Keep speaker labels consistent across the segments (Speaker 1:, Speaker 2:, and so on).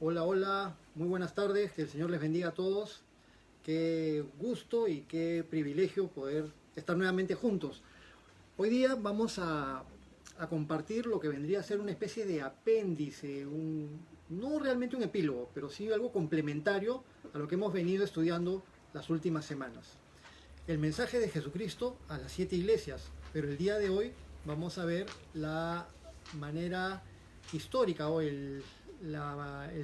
Speaker 1: Hola, hola, muy buenas tardes, que el Señor les bendiga a todos. Qué gusto y qué privilegio poder estar nuevamente juntos. Hoy día vamos a compartir lo que vendría a ser una especie de apéndice, no realmente un epílogo, pero sí algo complementario a lo que hemos venido estudiando las últimas semanas. El mensaje de Jesucristo a las 7 iglesias, pero el día de hoy vamos a ver la manera histórica o el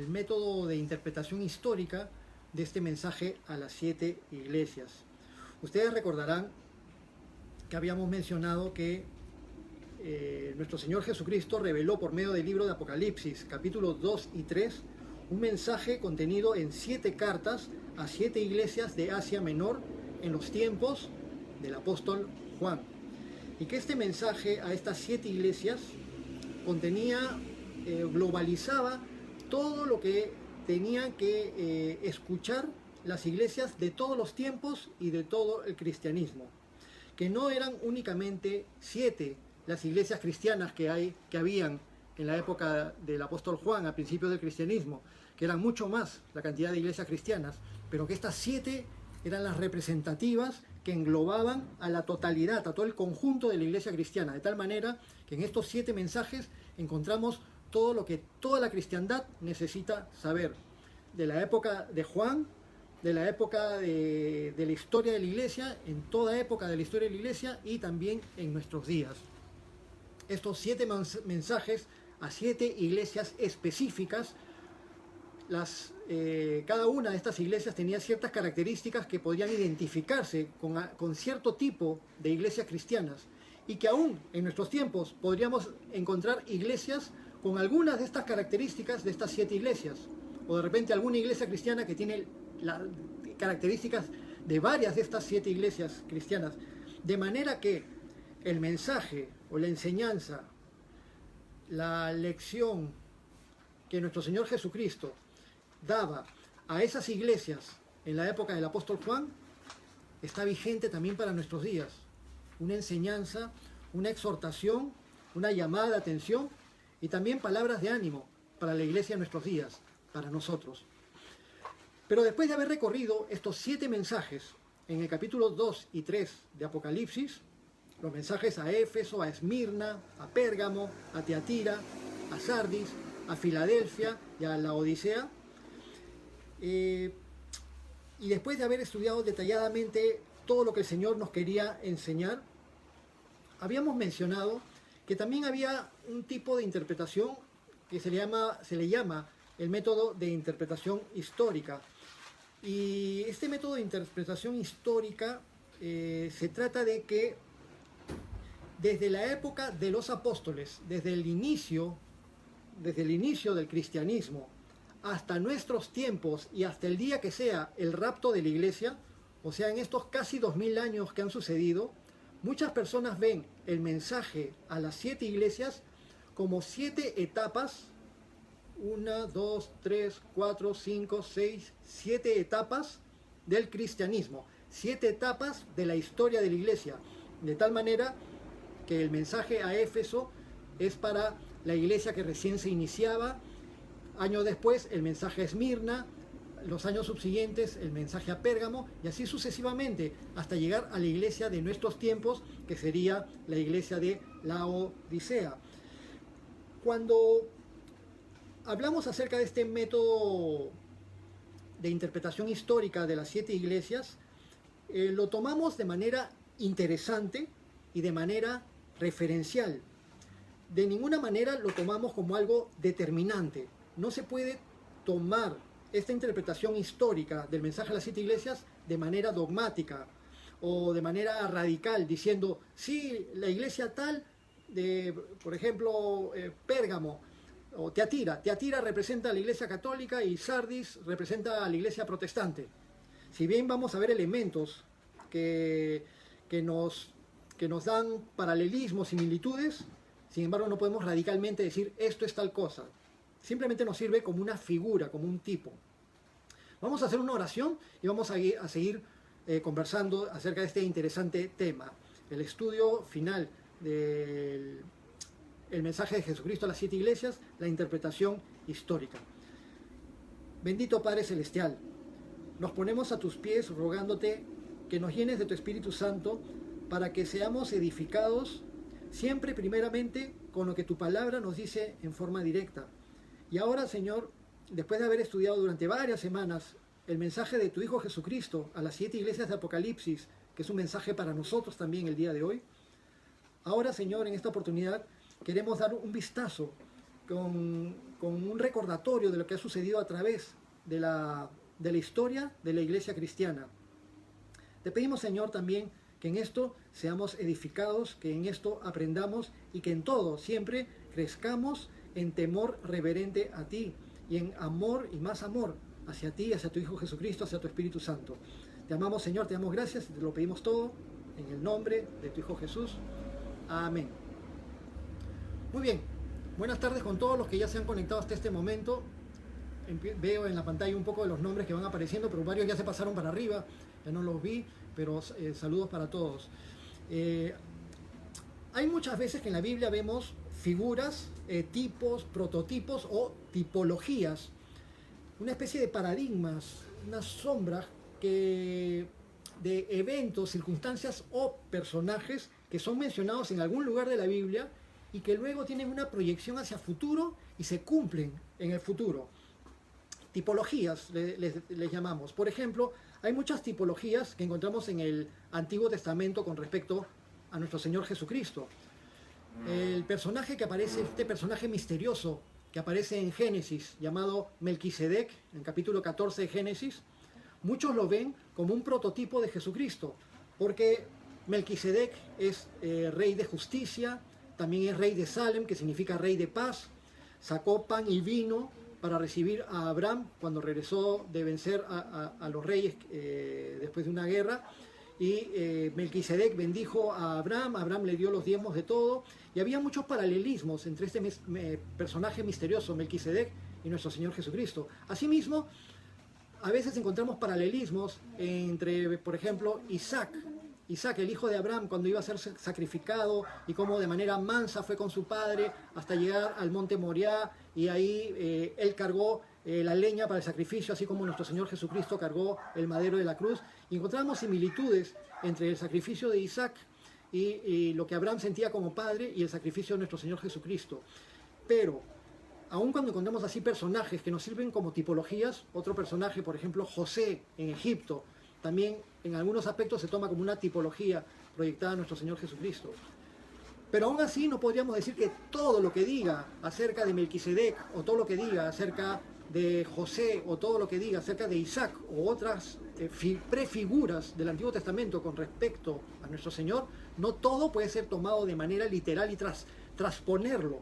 Speaker 1: método de interpretación histórica de este mensaje a las 7 iglesias. Ustedes recordarán que habíamos mencionado que nuestro Señor Jesucristo reveló por medio del libro de Apocalipsis, capítulos 2 y 3, un mensaje contenido en 7 cartas a 7 iglesias de Asia Menor en los tiempos del apóstol Juan. Y que este mensaje a estas 7 iglesias contenía, globalizaba todo lo que tenían que escuchar las iglesias de todos los tiempos y de todo el cristianismo. Que no eran únicamente 7 las iglesias cristianas que habían en la época del apóstol Juan, a principios del cristianismo, que eran mucho más la cantidad de iglesias cristianas, pero que estas 7 eran las representativas que englobaban a la totalidad, a todo el conjunto de la iglesia cristiana, de tal manera que en estos 7 mensajes encontramos todo lo que toda la cristiandad necesita saber, de la época de Juan, de la época de la historia de la iglesia, en toda época de la historia de la iglesia y también en nuestros días. Estos 7 mensajes a 7 iglesias específicas, cada una de estas iglesias tenía ciertas características que podían identificarse con cierto tipo de iglesias cristianas, y que aún en nuestros tiempos podríamos encontrar iglesias con algunas de estas características de estas 7 iglesias, o de repente alguna iglesia cristiana que tiene las características de varias de estas 7 iglesias cristianas, de manera que el mensaje o la enseñanza, la lección que nuestro Señor Jesucristo daba a esas iglesias en la época del apóstol Juan está vigente también para nuestros días. Una enseñanza, una exhortación, una llamada de atención y también palabras de ánimo para la iglesia en nuestros días, para nosotros. Pero después de haber recorrido estos 7 mensajes en el capítulo 2 y 3 de Apocalipsis, los mensajes a Éfeso, a Esmirna, a Pérgamo, a Tiatira, a Sardis, a Filadelfia y a la Odisea, y después de haber estudiado detalladamente todo lo que el Señor nos quería enseñar, habíamos mencionado que también había un tipo de interpretación que se le llama el método de interpretación histórica. Y este método de interpretación histórica se trata de que desde la época de los apóstoles, desde el inicio del cristianismo, hasta nuestros tiempos y hasta el día que sea el rapto de la iglesia, o sea, en estos casi 2000 años que han sucedido, muchas personas ven el mensaje a las 7 iglesias como 7 etapas, 1, 2, 3, 4, 5, 6, 7 etapas del cristianismo, 7 etapas de la historia de la iglesia, de tal manera que el mensaje a Éfeso es para la iglesia que recién se iniciaba, años después el mensaje a Esmirna, los años subsiguientes el mensaje a Pérgamo, y así sucesivamente hasta llegar a la iglesia de nuestros tiempos, que sería la iglesia de la Odisea. Cuando hablamos acerca de este método de interpretación histórica de las 7 iglesias, lo tomamos de manera interesante y de manera referencial. De ninguna manera lo tomamos como algo determinante. No se puede tomar esta interpretación histórica del mensaje a las 7 iglesias de manera dogmática o de manera radical, diciendo, sí, la iglesia tal, por ejemplo, Pérgamo o Tiatira representa a la iglesia católica y Sardis representa a la iglesia protestante. Si bien vamos a ver elementos que nos dan paralelismos, similitudes, sin embargo no podemos radicalmente decir esto es tal cosa. Simplemente nos sirve como una figura, como un tipo. Vamos a hacer una oración y vamos a seguir conversando acerca de este interesante tema. El estudio final del mensaje de Jesucristo a las 7 iglesias, la interpretación histórica. Bendito Padre Celestial, nos ponemos a tus pies rogándote que nos llenes de tu Espíritu Santo para que seamos edificados siempre primeramente con lo que tu palabra nos dice en forma directa. Y ahora, Señor, después de haber estudiado durante varias semanas el mensaje de tu Hijo Jesucristo a las 7 iglesias de Apocalipsis, que es un mensaje para nosotros también el día de hoy, ahora, Señor, en esta oportunidad queremos dar un vistazo con un recordatorio de lo que ha sucedido a través de la historia de la iglesia cristiana. Te pedimos, Señor, también que en esto seamos edificados, que en esto aprendamos y que en todo siempre crezcamos en temor reverente a ti y en amor y más amor hacia ti, hacia tu Hijo Jesucristo, hacia tu Espíritu Santo. Te amamos, Señor, te damos gracias y te lo pedimos todo en el nombre de tu Hijo Jesús. Amén. Muy bien, buenas tardes con todos los que ya se han conectado hasta este momento. Veo en la pantalla un poco de los nombres que van apareciendo, pero varios ya se pasaron para arriba, ya no los vi, pero saludos para todos. Hay muchas veces que en la Biblia vemos figuras, tipos, prototipos o tipologías, una especie de paradigmas, unas sombras de eventos, circunstancias o personajes que son mencionados en algún lugar de la Biblia y que luego tienen una proyección hacia el futuro y se cumplen en el futuro. Tipologías les llamamos. Por ejemplo, hay muchas tipologías que encontramos en el Antiguo Testamento con respecto a nuestro Señor Jesucristo. El personaje que aparece, este personaje misterioso que aparece en Génesis, llamado Melquisedec, en el capítulo 14 de Génesis, muchos lo ven como un prototipo de Jesucristo, porque Melquisedec es rey de justicia, también es rey de Salem, que significa rey de paz, sacó pan y vino para recibir a Abraham cuando regresó de vencer a los reyes después de una guerra. Y Melquisedec bendijo a Abraham, Abraham le dio los diezmos de todo, y había muchos paralelismos entre este personaje misterioso, Melquisedec, y nuestro Señor Jesucristo. Asimismo, a veces encontramos paralelismos entre, por ejemplo, Isaac, el hijo de Abraham, cuando iba a ser sacrificado, y cómo de manera mansa fue con su padre hasta llegar al monte Moriah, y ahí él cargó la leña para el sacrificio, así como nuestro Señor Jesucristo cargó el madero de la cruz. Y encontramos similitudes entre el sacrificio de Isaac y lo que Abraham sentía como padre y el sacrificio de nuestro Señor Jesucristo. Pero, aun cuando encontramos así personajes que nos sirven como tipologías, otro personaje, por ejemplo, José en Egipto, también en algunos aspectos se toma como una tipología proyectada a nuestro Señor Jesucristo. Pero aún así no podríamos decir que todo lo que diga acerca de Melquisedec, o todo lo que diga acerca de José, o todo lo que diga acerca de Isaac, o otras prefiguras del Antiguo Testamento con respecto a nuestro Señor, no todo puede ser tomado de manera literal y transponerlo,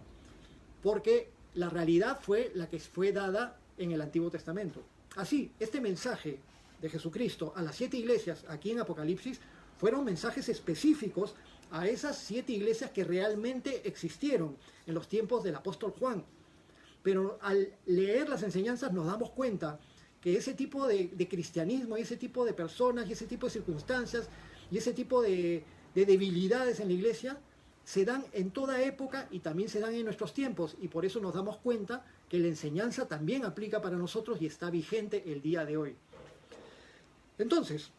Speaker 1: porque la realidad fue la que fue dada en el Antiguo Testamento. Así, este mensaje de Jesucristo a las 7 iglesias aquí en Apocalipsis fueron mensajes específicos a esas 7 iglesias que realmente existieron en los tiempos del apóstol Juan. Pero al leer las enseñanzas nos damos cuenta que ese tipo de cristianismo y ese tipo de personas y ese tipo de circunstancias y ese tipo de debilidades en la iglesia se dan en toda época y también se dan en nuestros tiempos, y por eso nos damos cuenta que la enseñanza también aplica para nosotros y está vigente el día de hoy. Entonces,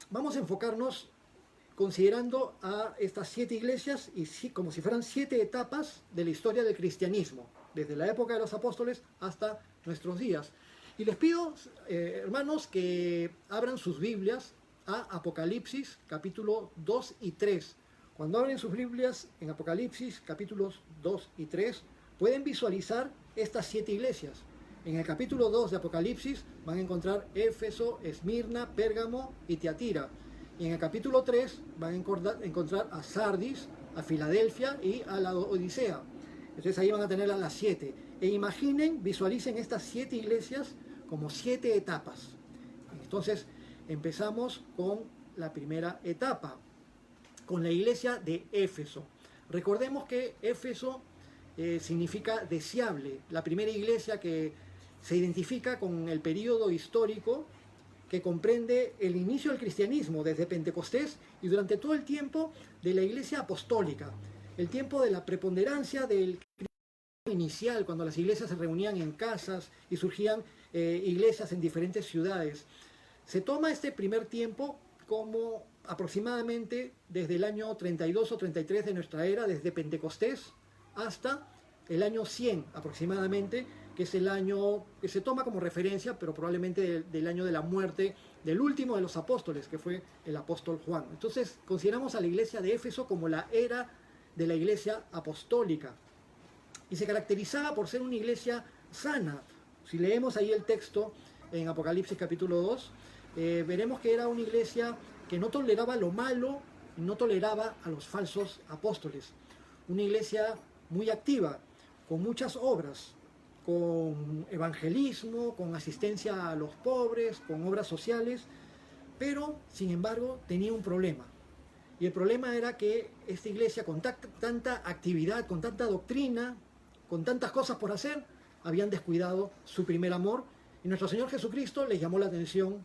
Speaker 1: vamos a enfocarnos considerando a estas 7 iglesias y como si fueran 7 etapas de la historia del cristianismo, desde la época de los apóstoles hasta nuestros días. Y les pido, hermanos, que abran sus Biblias a Apocalipsis, capítulo 2 y 3. Cuando abren sus Biblias en Apocalipsis, capítulos 2 y 3, pueden visualizar estas 7 iglesias. En el capítulo 2 de Apocalipsis van a encontrar Éfeso, Esmirna, Pérgamo y Tiatira. Y en el capítulo 3 van a encontrar a Sardis, a Filadelfia y a la Odisea. Entonces ahí van a tener a las 7. E imaginen, visualicen estas 7 iglesias como 7 etapas. Entonces empezamos con la primera etapa, con la iglesia de Éfeso. Recordemos que Éfeso significa deseable, la primera iglesia que se identifica con el periodo histórico que comprende el inicio del cristianismo desde Pentecostés y durante todo el tiempo de la iglesia apostólica, el tiempo de la preponderancia del cristianismo en inicial, cuando las iglesias se reunían en casas y surgían iglesias en diferentes ciudades. Se toma este primer tiempo como aproximadamente desde el año 32 o 33 de nuestra era, desde Pentecostés hasta el año 100 aproximadamente, que es el año que se toma como referencia, pero probablemente del año de la muerte del último de los apóstoles, que fue el apóstol Juan. Entonces consideramos a la iglesia de Éfeso como la era de la iglesia apostólica, y se caracterizaba por ser una iglesia sana. Si leemos ahí el texto en Apocalipsis capítulo 2, veremos que era una iglesia que no toleraba lo malo y no toleraba a los falsos apóstoles. Una iglesia muy activa, con muchas obras, con evangelismo, con asistencia a los pobres, con obras sociales, pero sin embargo tenía un problema. Y el problema era que esta iglesia, con tanta actividad, con tanta doctrina, con tantas cosas por hacer, habían descuidado su primer amor, y nuestro Señor Jesucristo les llamó la atención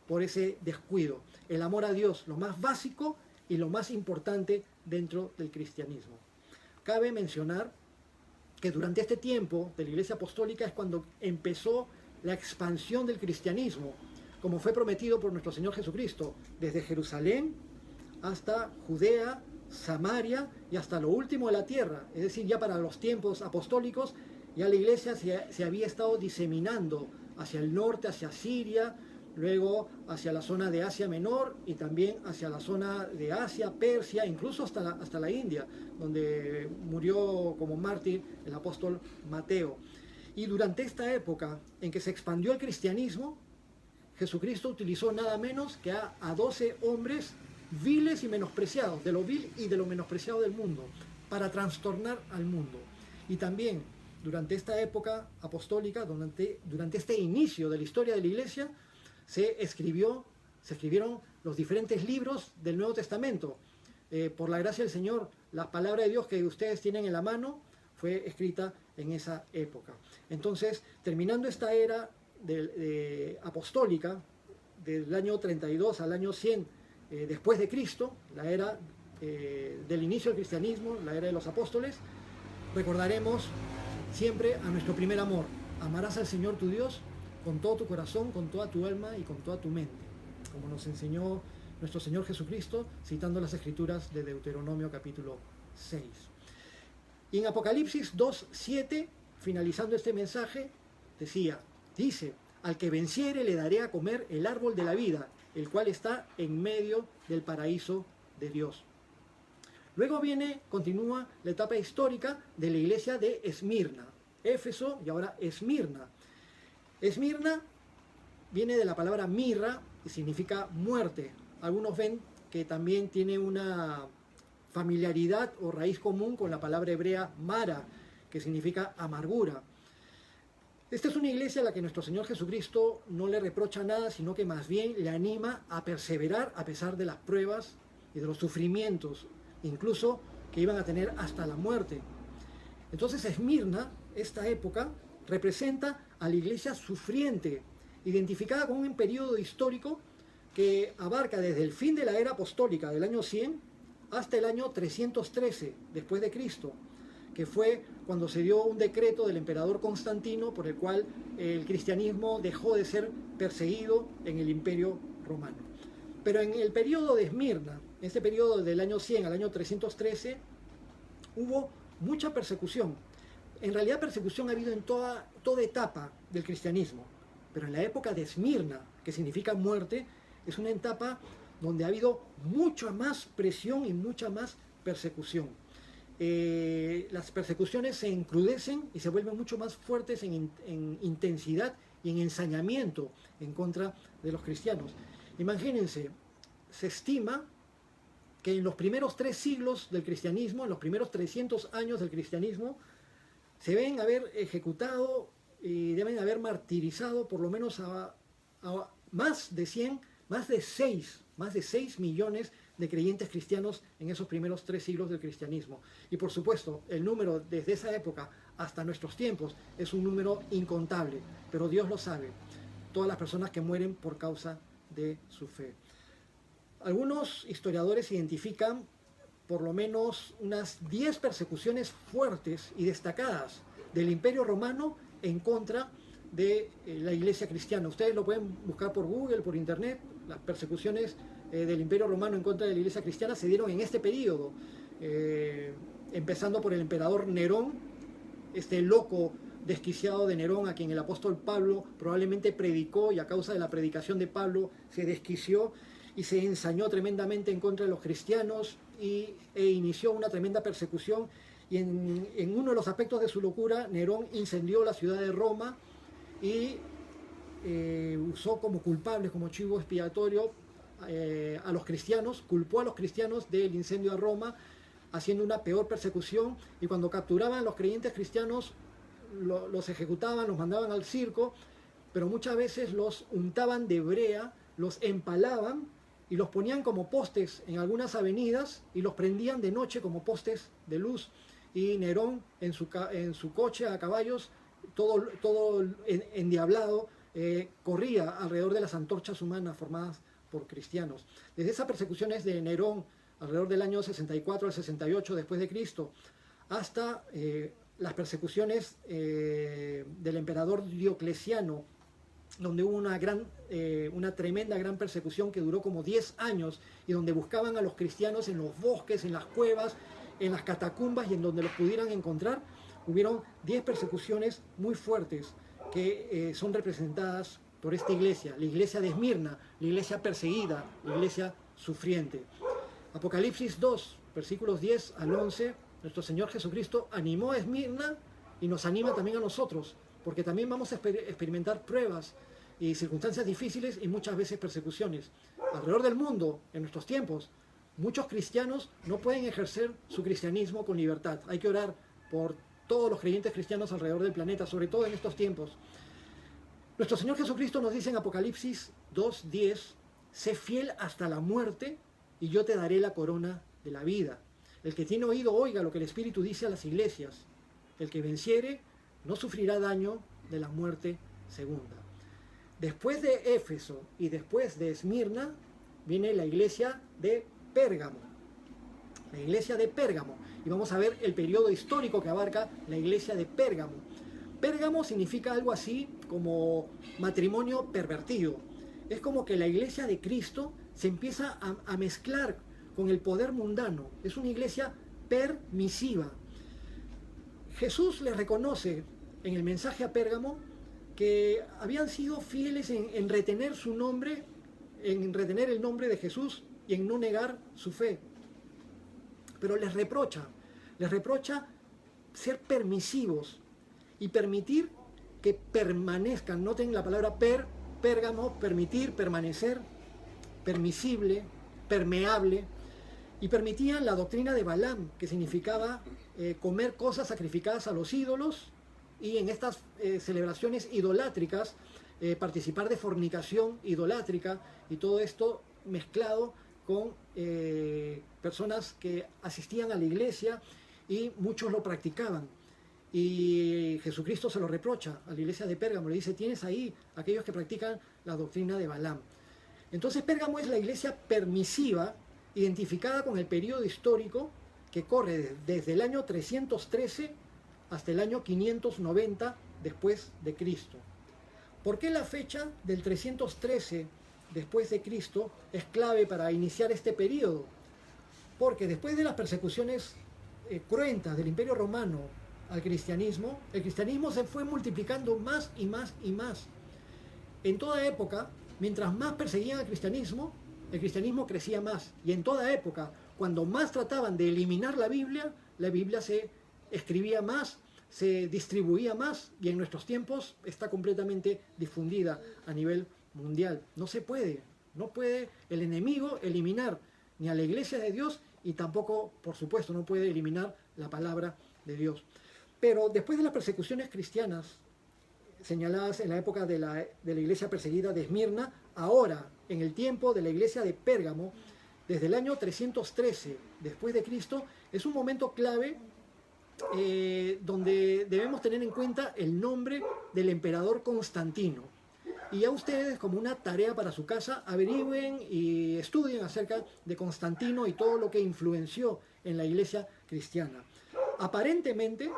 Speaker 1: por ese descuido. El amor a Dios, lo más básico y lo más importante dentro del cristianismo. Cabe mencionar que durante este tiempo de la Iglesia Apostólica es cuando empezó la expansión del cristianismo, como fue prometido por nuestro Señor Jesucristo, desde Jerusalén hasta Judea, Samaria y hasta lo último de la tierra. Es decir, ya para los tiempos apostólicos, ya la iglesia se había estado diseminando hacia el norte, hacia Siria, luego hacia la zona de Asia Menor y también hacia la zona de Asia, Persia, incluso hasta la India, donde murió como mártir el apóstol Mateo. Y durante esta época en que se expandió el cristianismo, Jesucristo utilizó nada menos que a 12 hombres viles y menospreciados, de lo vil y de lo menospreciado del mundo, para trastornar al mundo. Y también durante esta época apostólica, durante este inicio de la historia de la iglesia, se escribieron los diferentes libros del Nuevo Testamento. Por la gracia del Señor, la palabra de Dios que ustedes tienen en la mano fue escrita en esa época. Entonces, terminando esta era apostólica, del año 32 al año 100 después de Cristo, la era del inicio del cristianismo, la era de los apóstoles, recordaremos siempre a nuestro primer amor. Amarás al Señor tu Dios con todo tu corazón, con toda tu alma y con toda tu mente, como nos enseñó nuestro Señor Jesucristo, citando las Escrituras de Deuteronomio capítulo 6. Y en Apocalipsis 2:7, finalizando este mensaje, dice, al que venciere le daré a comer el árbol de la vida, el cual está en medio del paraíso de Dios. Luego continúa la etapa histórica de la iglesia de Esmirna, Éfeso y ahora Esmirna. Esmirna viene de la palabra mirra, que significa muerte. Algunos ven que también tiene una familiaridad o raíz común con la palabra hebrea mara, que significa amargura. Esta es una iglesia a la que nuestro Señor Jesucristo no le reprocha nada, sino que más bien le anima a perseverar a pesar de las pruebas y de los sufrimientos, incluso que iban a tener hasta la muerte. Entonces Esmirna, esta época, representa a la iglesia sufriente, identificada con un periodo histórico que abarca desde el fin de la era apostólica del año 100 hasta el año 313 después de Cristo, que fue cuando se dio un decreto del emperador Constantino por el cual el cristianismo dejó de ser perseguido en el Imperio Romano. Pero en el periodo de Esmirna, en este periodo del año 100 al año 313, hubo mucha persecución. En realidad persecución ha habido en toda etapa del cristianismo, pero en la época de Esmirna, que significa muerte, es una etapa donde ha habido mucha más presión y mucha más persecución. Las persecuciones se encrudecen y se vuelven mucho más fuertes en intensidad y en ensañamiento en contra de los cristianos. Imagínense, se estima que en los primeros 3 siglos del cristianismo, en los primeros 300 años del cristianismo, se deben haber ejecutado y deben haber martirizado por lo menos a más de 6 millones de creyentes cristianos en esos primeros 3 siglos del cristianismo. Y por supuesto, el número desde esa época hasta nuestros tiempos es un número incontable, pero Dios lo sabe. Todas las personas que mueren por causa de su fe. Algunos historiadores identifican por lo menos unas 10 persecuciones fuertes y destacadas del Imperio Romano en contra de la iglesia cristiana. Ustedes lo pueden buscar por Google, por internet. Las persecuciones del Imperio Romano en contra de la iglesia cristiana se dieron en este periodo, empezando por el emperador Nerón, este loco desquiciado de Nerón, a quien el apóstol Pablo probablemente predicó, y a causa de la predicación de Pablo se desquició y se ensañó tremendamente en contra de los cristianos e inició una tremenda persecución. Y en uno de los aspectos de su locura, Nerón incendió la ciudad de Roma y usó como culpables, como chivo expiatorio a los cristianos, culpó a los cristianos del incendio de Roma, haciendo una peor persecución. Y cuando capturaban a los creyentes cristianos, los ejecutaban, los mandaban al circo, pero muchas veces los untaban de brea, los empalaban y los ponían como postes en algunas avenidas y los prendían de noche como postes de luz. Y Nerón en su coche a caballos, todo endiablado, corría alrededor de las antorchas humanas formadas por cristianos. Desde esas persecuciones de Nerón alrededor del año 64 al 68 después de Cristo, hasta las persecuciones del emperador Diocleciano, donde hubo una tremenda gran persecución que duró como 10 años y donde buscaban a los cristianos en los bosques, en las cuevas, en las catacumbas y en donde los pudieran encontrar. Hubieron 10 persecuciones muy fuertes que son representadas por esta iglesia, la iglesia de Esmirna, la iglesia perseguida, la iglesia sufriente. Apocalipsis 2, versículos 10 al 11, nuestro Señor Jesucristo animó a Esmirna y nos anima también a nosotros, porque también vamos a experimentar pruebas y circunstancias difíciles y muchas veces persecuciones. Alrededor del mundo, en nuestros tiempos, muchos cristianos no pueden ejercer su cristianismo con libertad. Hay que orar por todos los creyentes cristianos alrededor del planeta, sobre todo en estos tiempos. Nuestro Señor Jesucristo nos dice en Apocalipsis 2:10, sé fiel hasta la muerte y yo te daré la corona de la vida. El que tiene oído oiga lo que el Espíritu dice a las iglesias. El que venciere no sufrirá daño de la muerte segunda. Después de Éfeso y después de Esmirna viene la iglesia de Pérgamo. La iglesia de Pérgamo. Y vamos a ver el periodo histórico que abarca la iglesia de Pérgamo. Pérgamo significa algo así como matrimonio pervertido. Es como que la iglesia de Cristo se empieza a mezclar con el poder mundano. Es una iglesia permisiva. Jesús les reconoce en el mensaje a Pérgamo que habían sido fieles en retener su nombre, en retener el nombre de Jesús y en no negar su fe. Pero les reprocha ser permisivos y permitir que permanezcan. Noten la palabra Pérgamo, permitir, permanecer, permisible, permeable. Y permitían la doctrina de Balaam, que significaba comer cosas sacrificadas a los ídolos, y en estas celebraciones idolátricas participar de fornicación idolátrica, y todo esto mezclado con personas que asistían a la iglesia y muchos lo practicaban. Y Jesucristo se lo reprocha a la iglesia de Pérgamo, le dice, tienes ahí aquellos que practican la doctrina de Balaam. Entonces Pérgamo es la iglesia permisiva, identificada con el periodo histórico que corre desde el año 313 hasta el año 590 después de Cristo. ¿Por qué la fecha del 313 después de Cristo es clave para iniciar este periodo? Porque después de las persecuciones cruentas del Imperio Romano al cristianismo, el cristianismo se fue multiplicando más y más y más. En toda época, mientras más perseguían al cristianismo, el cristianismo crecía más. Y en toda época, cuando más trataban de eliminar la Biblia se escribía más, se distribuía más, y en nuestros tiempos está completamente difundida a nivel mundial. No puede el enemigo eliminar ni a la iglesia de Dios, y tampoco, por supuesto, no puede eliminar la palabra de Dios. Pero después de las persecuciones cristianas señaladas en la época de la iglesia perseguida de Esmirna, ahora, en el tiempo de la iglesia de Pérgamo, desde el año 313 después de Cristo, es un momento clave donde debemos tener en cuenta el nombre del emperador Constantino. Y a ustedes, como una tarea para su casa, averigüen y estudien acerca de Constantino y todo lo que influenció en la iglesia cristiana. Aparentemente,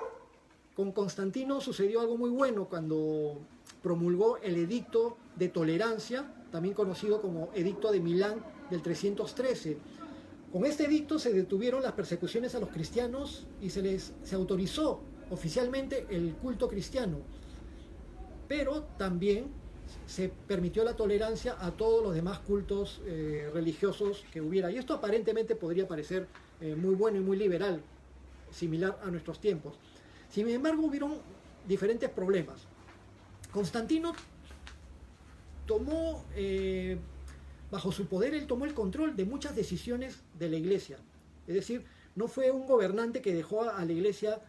Speaker 1: con Constantino sucedió algo muy bueno cuando promulgó el Edicto de Tolerancia, también conocido como Edicto de Milán del 313. Con este edicto se detuvieron las persecuciones a los cristianos y se autorizó oficialmente el culto cristiano, pero también se permitió la tolerancia a todos los demás cultos religiosos que hubiera. Y esto aparentemente podría parecer muy bueno y muy liberal, similar a nuestros tiempos. Sin embargo, hubieron diferentes problemas. Constantino tomó, bajo su poder, él tomó el control de muchas decisiones de la iglesia. Es decir, no fue un gobernante que dejó a la iglesia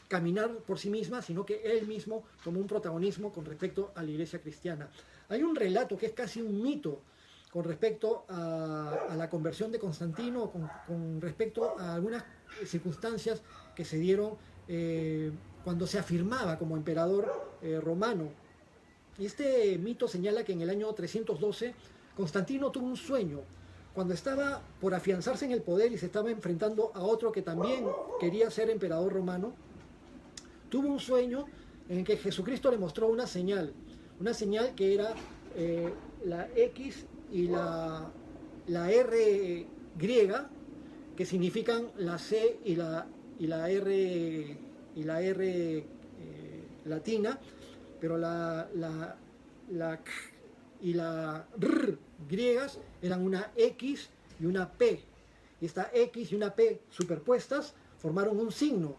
Speaker 1: caminar por sí misma, sino que él mismo tomó un protagonismo con respecto a la iglesia cristiana. Hay un relato que es casi un mito con respecto a la conversión de Constantino, con respecto a algunas circunstancias que se dieron cuando se afirmaba como emperador romano. Este mito señala que en el año 312 Constantino tuvo un sueño. Cuando estaba por afianzarse en el poder y se estaba enfrentando a otro que también quería ser emperador romano, tuvo un sueño en que Jesucristo le mostró una señal que era la X y la R griega, que significan la C y la R latina, pero la K y la R griegas eran una X y una P. Y esta X y una P superpuestas formaron un signo.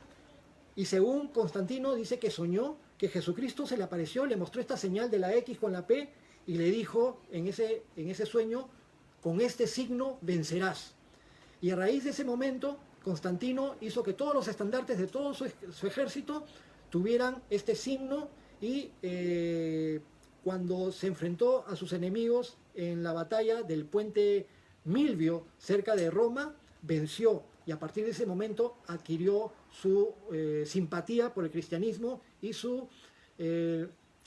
Speaker 1: Y según Constantino dice que soñó que Jesucristo se le apareció, le mostró esta señal de la X con la P y le dijo en ese sueño: con este signo vencerás. Y a raíz de ese momento, Constantino hizo que todos los estandartes de todo su ejército tuvieran este signo, y cuando se enfrentó a sus enemigos en la batalla del puente Milvio cerca de Roma, venció, y a partir de ese momento adquirió su simpatía por el cristianismo y su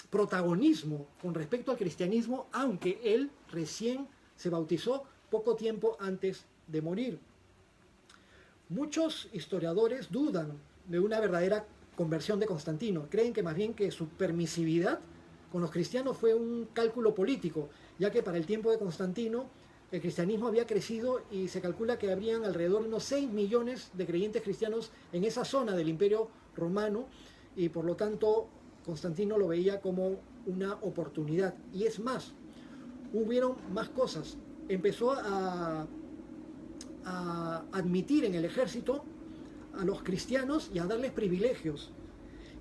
Speaker 1: protagonismo con respecto al cristianismo, aunque él recién se bautizó poco tiempo antes de morir. Muchos historiadores dudan de una verdadera conversión de Constantino. Creen que más bien que su permisividad con los cristianos fue un cálculo político, ya que para el tiempo de Constantino el cristianismo había crecido y se calcula que habrían alrededor de unos 6 millones de creyentes cristianos en esa zona del Imperio Romano, y por lo tanto Constantino lo veía como una oportunidad. Y es más, hubieron más cosas. Empezó a admitir en el ejército a los cristianos y a darles privilegios.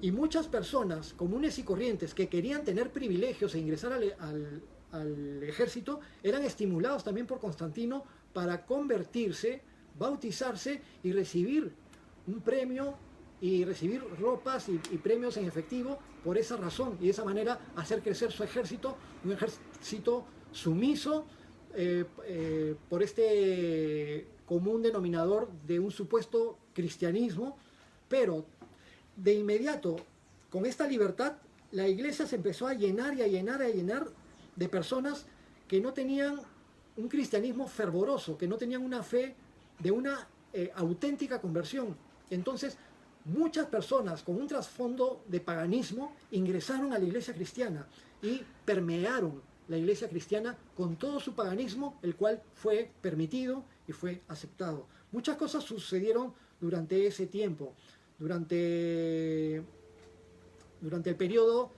Speaker 1: Y muchas personas comunes y corrientes que querían tener privilegios e ingresar al ejército eran estimulados también por Constantino para convertirse, bautizarse y recibir un premio y recibir ropas y premios en efectivo por esa razón, y de esa manera hacer crecer su ejército, un ejército sumiso por este común denominador de un supuesto cristianismo. Pero de inmediato, con esta libertad, la iglesia se empezó a llenar y a llenar y a llenar de personas que no tenían un cristianismo fervoroso, que no tenían una fe de una auténtica conversión. Entonces, muchas personas con un trasfondo de paganismo ingresaron a la iglesia cristiana y permearon la iglesia cristiana con todo su paganismo, el cual fue permitido y fue aceptado. Muchas cosas sucedieron durante ese tiempo, durante el periodo,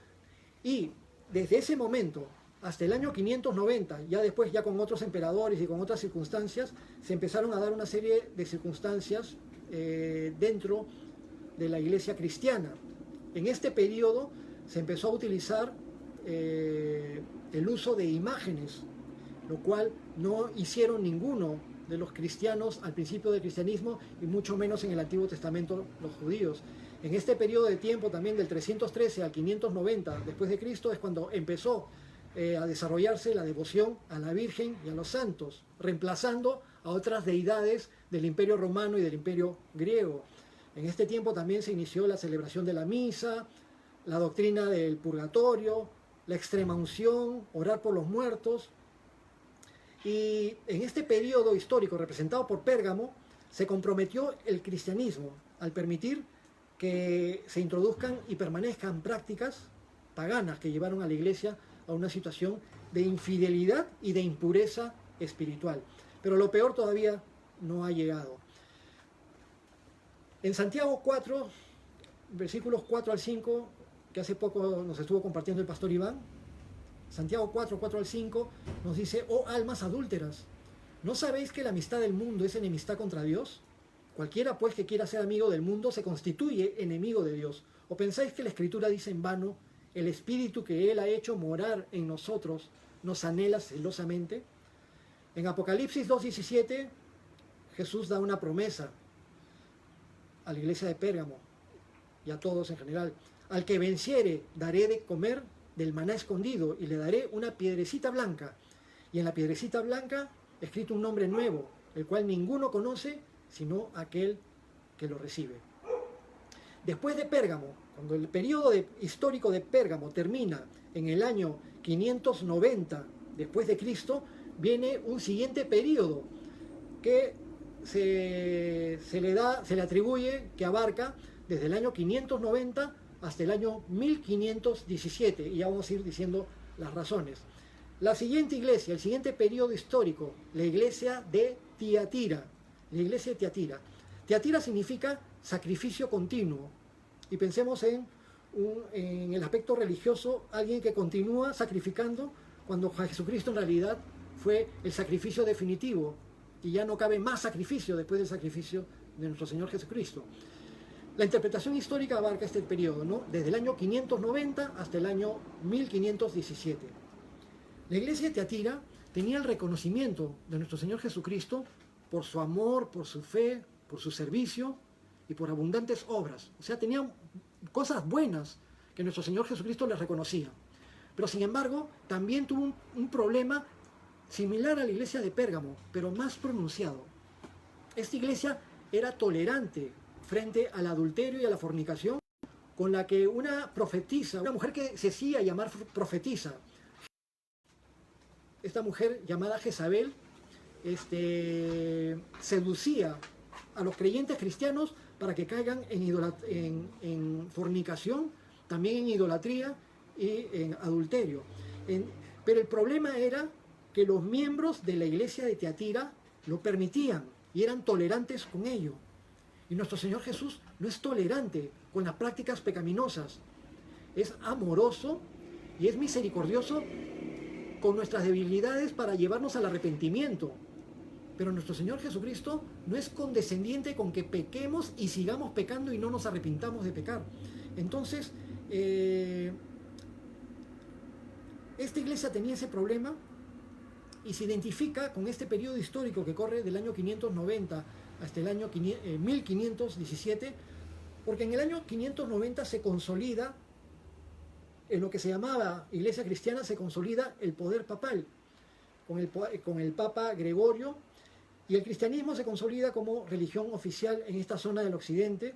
Speaker 1: y desde ese momento hasta el año 590, ya después, ya con otros emperadores y con otras circunstancias, se empezaron a dar una serie de circunstancias dentro de la iglesia cristiana. En este periodo se empezó a utilizar el uso de imágenes, lo cual no hicieron ninguno de los cristianos al principio del cristianismo, y mucho menos en el Antiguo Testamento los judíos. En este periodo de tiempo también, del 313 al 590 después de Cristo, es cuando empezó a desarrollarse la devoción a la Virgen y a los santos, reemplazando a otras deidades del Imperio Romano y del Imperio Griego. En este tiempo también se inició la celebración de la misa, la doctrina del purgatorio, la extrema unción, orar por los muertos. Y en este periodo histórico representado por Pérgamo, se comprometió el cristianismo al permitir que se introduzcan y permanezcan prácticas paganas que llevaron a la iglesia a una situación de infidelidad y de impureza espiritual. Pero lo peor todavía no ha llegado. En Santiago 4, versículos 4 al 5, que hace poco nos estuvo compartiendo el pastor Iván, Santiago 4, 4 al 5, nos dice: oh almas adúlteras, ¿no sabéis que la amistad del mundo es enemistad contra Dios? Cualquiera pues que quiera ser amigo del mundo se constituye enemigo de Dios. ¿O pensáis que la Escritura dice en vano: el Espíritu que Él ha hecho morar en nosotros nos anhela celosamente? En Apocalipsis 2:17, Jesús da una promesa a la iglesia de Pérgamo y a todos en general: al que venciere daré de comer del maná escondido y le daré una piedrecita blanca, y en la piedrecita blanca escrito un nombre nuevo, el cual ninguno conoce sino aquel que lo recibe. Después de Pérgamo, cuando el periodo histórico de Pérgamo termina en el año 590 después de Cristo, viene un siguiente periodo que se le atribuye, que abarca desde el año 590 hasta el año 1517, y ya vamos a ir diciendo las razones. La siguiente iglesia, el siguiente periodo histórico, la iglesia de Tiatira. La iglesia de Tiatira. Tiatira significa sacrificio continuo. Y pensemos en el aspecto religioso, alguien que continúa sacrificando cuando Jesucristo en realidad fue el sacrificio definitivo. Y ya no cabe más sacrificio después del sacrificio de nuestro Señor Jesucristo. La interpretación histórica abarca este periodo, ¿no? Desde el año 590 hasta el año 1517. La iglesia de Tiatira tenía el reconocimiento de nuestro Señor Jesucristo por su amor, por su fe, por su servicio y por abundantes obras. O sea, tenían cosas buenas que nuestro Señor Jesucristo les reconocía. Pero sin embargo, también tuvo un problema similar a la iglesia de Pérgamo, pero más pronunciado. Esta iglesia era tolerante frente al adulterio y a la fornicación, con la que una profetisa, una mujer que se hacía llamar profetisa, esta mujer llamada Jezabel, seducía a los creyentes cristianos para que caigan en fornicación, también en idolatría y en adulterio. Pero el problema era que los miembros de la iglesia de Tiatira lo permitían y eran tolerantes con ello. Y nuestro Señor Jesús no es tolerante con las prácticas pecaminosas. Es amoroso y es misericordioso con nuestras debilidades para llevarnos al arrepentimiento. Pero nuestro Señor Jesucristo no es condescendiente con que pequemos y sigamos pecando y no nos arrepintamos de pecar. Entonces, esta iglesia tenía ese problema y se identifica con este periodo histórico que corre del año 590 hasta el año 1517, porque en el año 590 se consolida, en lo que se llamaba iglesia cristiana, se consolida el poder papal, con el Papa Gregorio, y el cristianismo se consolida como religión oficial en esta zona del occidente,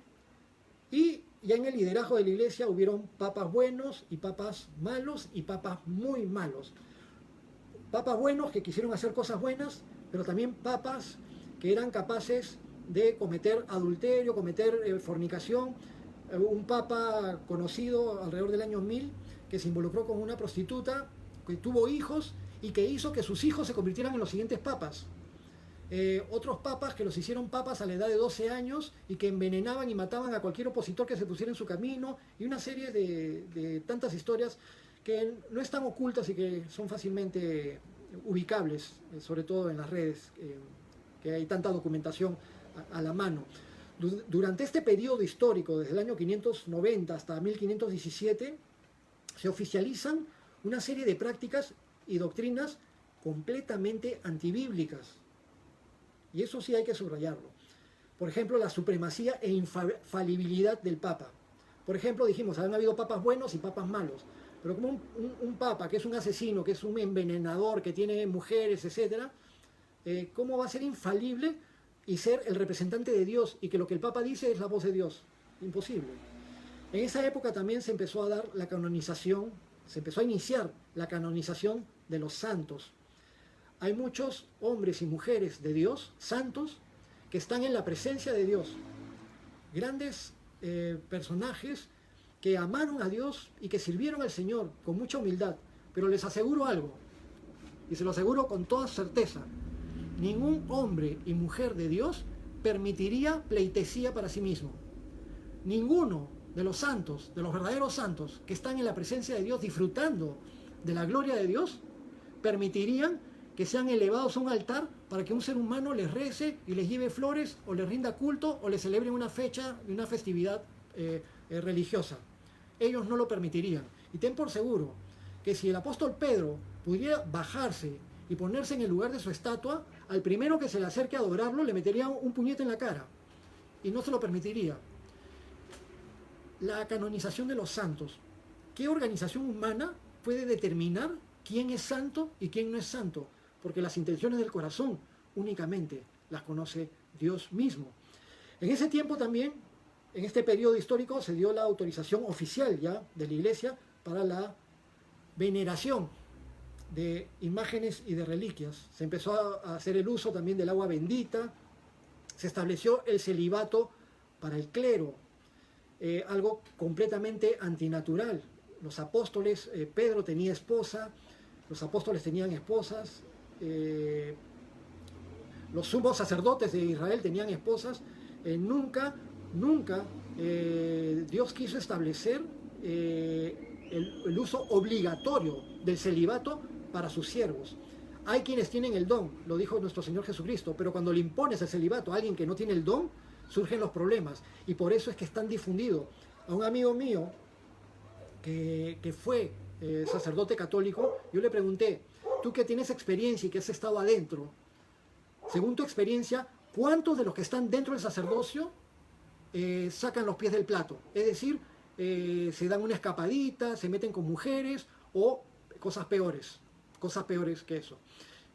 Speaker 1: y ya en el liderazgo de la iglesia hubieron papas buenos y papas malos y papas muy malos. Papas buenos que quisieron hacer cosas buenas, pero también papas que eran capaces de cometer adulterio, cometer fornicación. Un papa conocido alrededor del año 1000 que se involucró con una prostituta, que tuvo hijos y que hizo que sus hijos se convirtieran en los siguientes papas. Otros papas que los hicieron papas a la edad de 12 años y que envenenaban y mataban a cualquier opositor que se pusiera en su camino, y una serie de tantas historias que no están ocultas y que son fácilmente ubicables, sobre todo en las redes, que hay tanta documentación a la mano. Durante este periodo histórico, desde el año 590 hasta 1517, se oficializan una serie de prácticas y doctrinas completamente antibíblicas. Y eso sí hay que subrayarlo. Por ejemplo, la supremacía e infalibilidad del Papa. Por ejemplo, dijimos, han habido papas buenos y papas malos. Pero como un papa que es un asesino, que es un envenenador, que tiene mujeres, etc., ¿cómo va a ser infalible y ser el representante de Dios y que lo que el papa dice es la voz de Dios? Imposible. En esa época también se empezó a dar la canonización, se empezó a iniciar la canonización de los santos. Hay muchos hombres y mujeres de Dios, santos, que están en la presencia de Dios. Grandes personajes que amaron a Dios y que sirvieron al Señor con mucha humildad. Pero les aseguro algo, y se lo aseguro con toda certeza: ningún hombre y mujer de Dios permitiría pleitesía para sí mismo. Ninguno de los santos, de los verdaderos santos que están en la presencia de Dios disfrutando de la gloria de Dios, permitirían que sean elevados a un altar para que un ser humano les rece y les lleve flores o les rinda culto o les celebre una fecha, una festividad religiosa. Ellos no lo permitirían. Y ten por seguro que si el apóstol Pedro pudiera bajarse y ponerse en el lugar de su estatua, al primero que se le acerque a adorarlo le metería un puñete en la cara y no se lo permitiría. La canonización de los santos. ¿Qué organización humana puede determinar quién es santo y quién no es santo? Porque las intenciones del corazón únicamente las conoce Dios mismo. En ese tiempo también, en este periodo histórico, se dio la autorización oficial ya de la Iglesia para la veneración de imágenes y de reliquias. Se empezó a hacer el uso también del agua bendita, se estableció el celibato para el clero, algo completamente antinatural. Los apóstoles, Pedro tenía esposa, los apóstoles tenían esposas, los sumos sacerdotes de Israel tenían esposas. Nunca Dios quiso establecer el uso obligatorio del celibato para sus siervos. Hay quienes tienen el don, lo dijo nuestro Señor Jesucristo, pero cuando le impones el celibato a alguien que no tiene el don, surgen los problemas. Y por eso es que es tan difundido. A un amigo mío que fue sacerdote católico, yo le pregunté: tú que tienes experiencia y que has estado adentro, según tu experiencia, ¿cuántos de los que están dentro del sacerdocio sacan los pies del plato? Es decir, se dan una escapadita, se meten con mujeres o cosas peores que eso.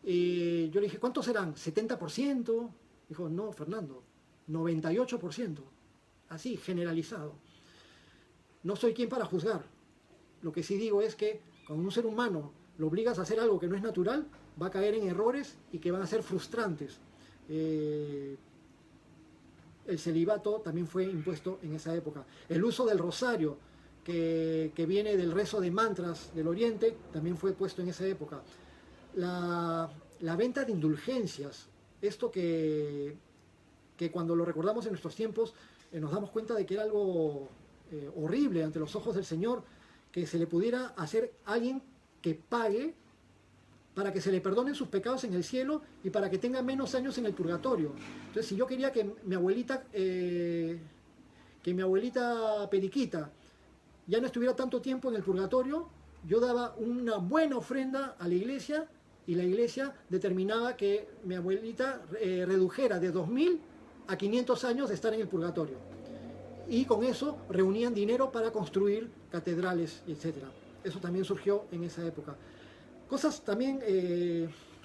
Speaker 1: Yo le dije: ¿cuántos serán? ¿70%? Dijo: no, Fernando, 98%. Así, generalizado. No soy quien para juzgar. Lo que sí digo es que cuando un ser humano lo obligas a hacer algo que no es natural, va a caer en errores y que van a ser frustrantes. El celibato también fue impuesto en esa época. El uso del rosario, que viene del rezo de mantras del Oriente, también fue puesto en esa época. La venta de indulgencias, esto que cuando lo recordamos en nuestros tiempos, nos damos cuenta de que era algo horrible ante los ojos del Señor, que se le pudiera hacer a alguien que pague para que se le perdonen sus pecados en el cielo y para que tenga menos años en el purgatorio. Entonces, si yo quería que mi abuelita Periquita ya no estuviera tanto tiempo en el purgatorio, yo daba una buena ofrenda a la iglesia y la iglesia determinaba que mi abuelita redujera de 2000 a 500 años de estar en el purgatorio. Y con eso reunían dinero para construir catedrales, etc. Eso también surgió en esa época. Cosas también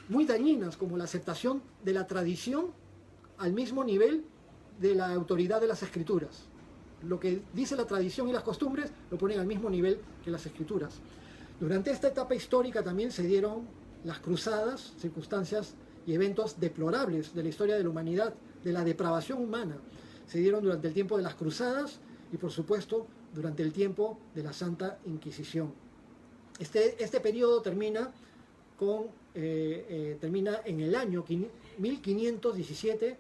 Speaker 1: muy dañinas, como la aceptación de la tradición al mismo nivel de la autoridad de las escrituras. Lo que dice la tradición y las costumbres lo ponen al mismo nivel que las escrituras. Durante esta etapa histórica también se dieron las cruzadas, circunstancias y eventos deplorables de la historia de la humanidad, de la depravación humana. Se dieron durante el tiempo de las cruzadas y, por supuesto, durante el tiempo de la Santa Inquisición. Este periodo termina en el año 1517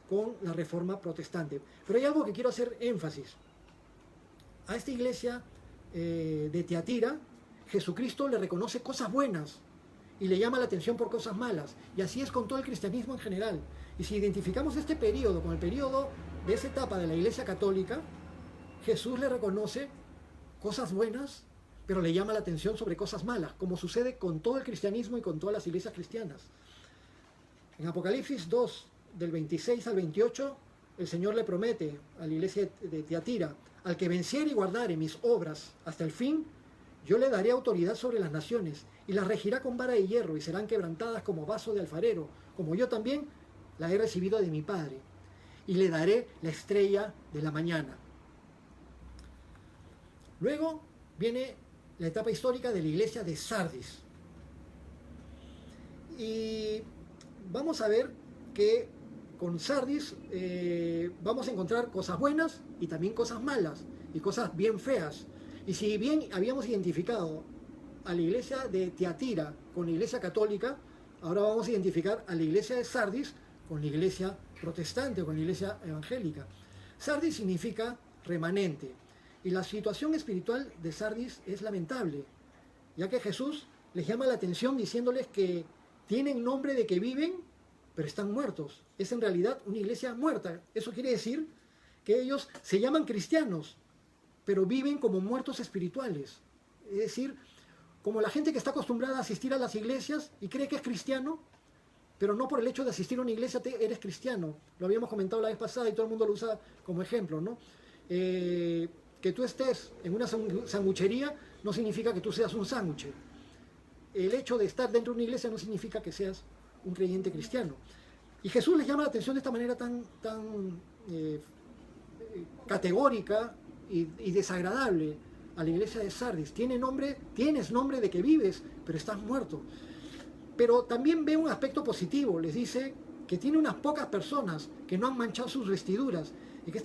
Speaker 1: con la Reforma Protestante. Pero hay algo que quiero hacer énfasis. A esta iglesia de Tiatira, Jesucristo le reconoce cosas buenas y le llama la atención por cosas malas. Y así es con todo el cristianismo en general. Y si identificamos este periodo con el periodo de esa etapa de la Iglesia Católica, Jesús le reconoce cosas buenas, pero le llama la atención sobre cosas malas, como sucede con todo el cristianismo y con todas las iglesias cristianas. En Apocalipsis 2, del 26 al 28, el Señor le promete a la iglesia de Tiatira: al que venciere y guardare mis obras hasta el fin, yo le daré autoridad sobre las naciones, y las regirá con vara de hierro, y serán quebrantadas como vaso de alfarero, como yo también la he recibido de mi Padre, y le daré la estrella de la mañana. Luego viene la etapa histórica de la iglesia de Sardis. Y vamos a ver que con Sardis vamos a encontrar cosas buenas y también cosas malas y cosas bien feas. Y si bien habíamos identificado a la iglesia de Tiatira con la iglesia católica, ahora vamos a identificar a la iglesia de Sardis con la iglesia protestante o con la iglesia evangélica. Sardis significa remanente. Y la situación espiritual de Sardis es lamentable, ya que Jesús les llama la atención diciéndoles que tienen nombre de que viven, pero están muertos. Es en realidad una iglesia muerta. Eso quiere decir que ellos se llaman cristianos, pero viven como muertos espirituales. Es decir, como la gente que está acostumbrada a asistir a las iglesias y cree que es cristiano, pero no por el hecho de asistir a una iglesia eres cristiano. Lo habíamos comentado la vez pasada y todo el mundo lo usa como ejemplo, ¿no? Que tú estés en una sanguchería no significa que tú seas un sándwich. El hecho de estar dentro de una iglesia no significa que seas un creyente cristiano. Y Jesús les llama la atención de esta manera tan categórica y desagradable a la iglesia de Sardis. Tienes nombre de que vives, pero estás muerto. Pero también ve un aspecto positivo. Les dice que tiene unas pocas personas que no han manchado sus vestiduras y que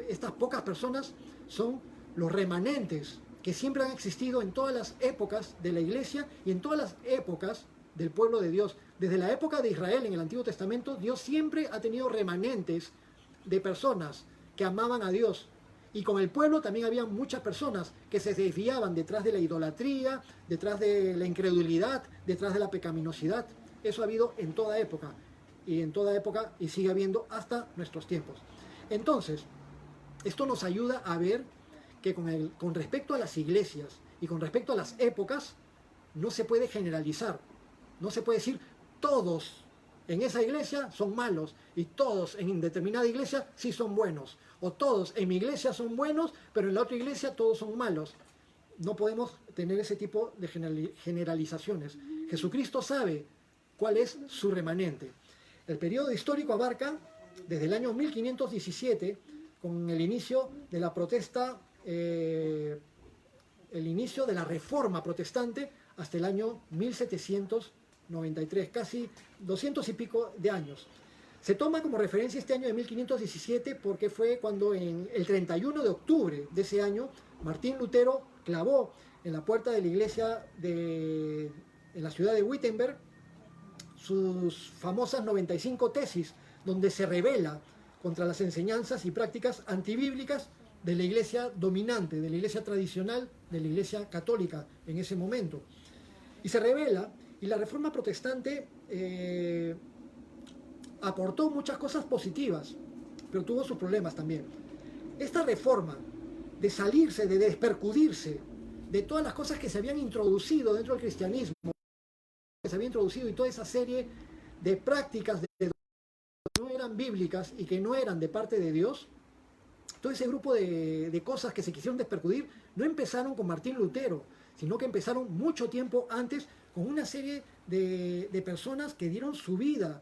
Speaker 1: estas pocas personas son los remanentes que siempre han existido en todas las épocas de la iglesia y en todas las épocas del pueblo de Dios. Desde la época de Israel en el Antiguo Testamento, Dios siempre ha tenido remanentes de personas que amaban a Dios. Y con el pueblo también había muchas personas que se desviaban detrás de la idolatría, detrás de la incredulidad, detrás de la pecaminosidad. Eso ha habido en toda época y sigue habiendo hasta nuestros tiempos. Entonces, esto nos ayuda a ver que con respecto a las iglesias y con respecto a las épocas, no se puede generalizar. No se puede decir todos en esa iglesia son malos y todos en determinada iglesia sí son buenos. O todos en mi iglesia son buenos, pero en la otra iglesia todos son malos. No podemos tener ese tipo de generalizaciones. Jesucristo sabe cuál es su remanente. El periodo histórico abarca desde el año 1517, con el inicio de la protesta, el inicio de la Reforma protestante, hasta el año 1793, casi 200 y pico de años. Se toma como referencia este año de 1517 porque fue cuando en el 31 de octubre de ese año Martín Lutero clavó en la puerta de la iglesia en la ciudad de Wittenberg sus famosas 95 tesis, donde se rebela contra las enseñanzas y prácticas antibíblicas de la iglesia dominante, de la iglesia tradicional, de la iglesia católica en ese momento. Y se rebela, y la Reforma protestante aportó muchas cosas positivas, pero tuvo sus problemas también. Esta reforma de salirse, de despercudirse de todas las cosas que se habían introducido dentro del cristianismo, que se había introducido y toda esa serie de prácticas que no eran bíblicas y que no eran de parte de Dios, todo ese grupo de cosas que se quisieron despercudir no empezaron con Martín Lutero, sino que empezaron mucho tiempo antes con una serie de personas que dieron su vida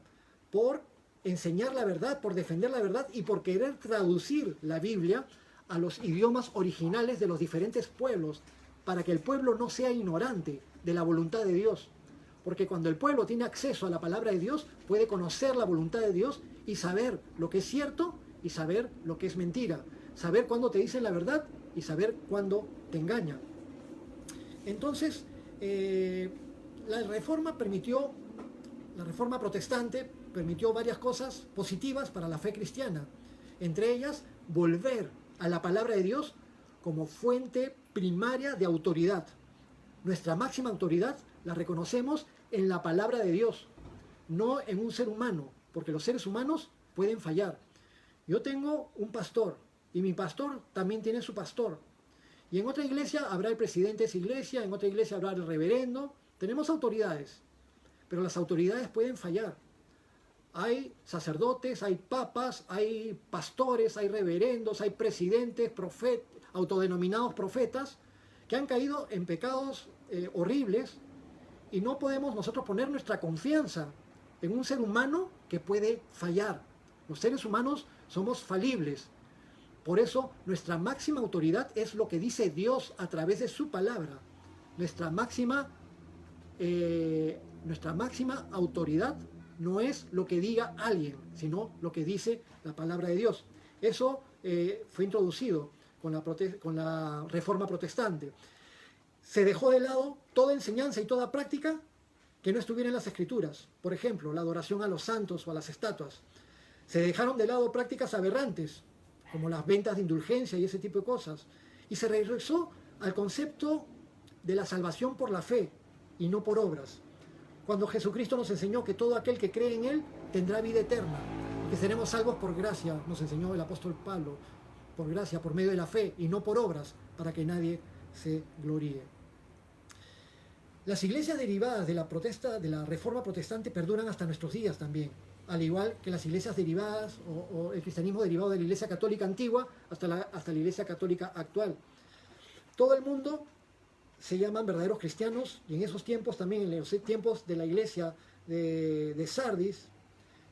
Speaker 1: por enseñar la verdad, por defender la verdad y por querer traducir la Biblia a los idiomas originales de los diferentes pueblos, para que el pueblo no sea ignorante de la voluntad de Dios. Porque cuando el pueblo tiene acceso a la palabra de Dios, puede conocer la voluntad de Dios y saber lo que es cierto y saber lo que es mentira. Saber cuándo te dicen la verdad y saber cuándo te engañan. Entonces, la reforma protestante permitió varias cosas positivas para la fe cristiana. Entre ellas, volver a la palabra de Dios como fuente primaria de autoridad. Nuestra máxima autoridad la reconocemos en la palabra de Dios, no en un ser humano, porque los seres humanos pueden fallar. Yo tengo un pastor y mi pastor también tiene su pastor. Y en otra iglesia habrá el presidente de esa iglesia, en otra iglesia habrá el reverendo. Tenemos autoridades, pero las autoridades pueden fallar. Hay sacerdotes, hay papas, hay pastores, hay reverendos, hay presidentes, autodenominados profetas, que han caído en pecados horribles, y no podemos nosotros poner nuestra confianza en un ser humano que puede fallar. Los seres humanos somos falibles. Por eso nuestra máxima autoridad es lo que dice Dios a través de su palabra. Nuestra máxima autoridad no es lo que diga alguien, sino lo que dice la palabra de Dios. Eso fue introducido con la Reforma Protestante. Se dejó de lado toda enseñanza y toda práctica que no estuviera en las Escrituras. Por ejemplo, la adoración a los santos o a las estatuas. Se dejaron de lado prácticas aberrantes, como las ventas de indulgencia y ese tipo de cosas. Y se regresó al concepto de la salvación por la fe y no por obras. Cuando Jesucristo nos enseñó que todo aquel que cree en Él tendrá vida eterna, que seremos salvos por gracia, nos enseñó el apóstol Pablo, por gracia, por medio de la fe y no por obras, para que nadie se gloríe. Las iglesias derivadas de la Reforma Protestante perduran hasta nuestros días también, al igual que las iglesias derivadas o el cristianismo derivado de la Iglesia Católica antigua hasta la Iglesia Católica actual. Todo el mundo se llaman verdaderos cristianos, y en esos tiempos también, en los tiempos de la iglesia de Sardis,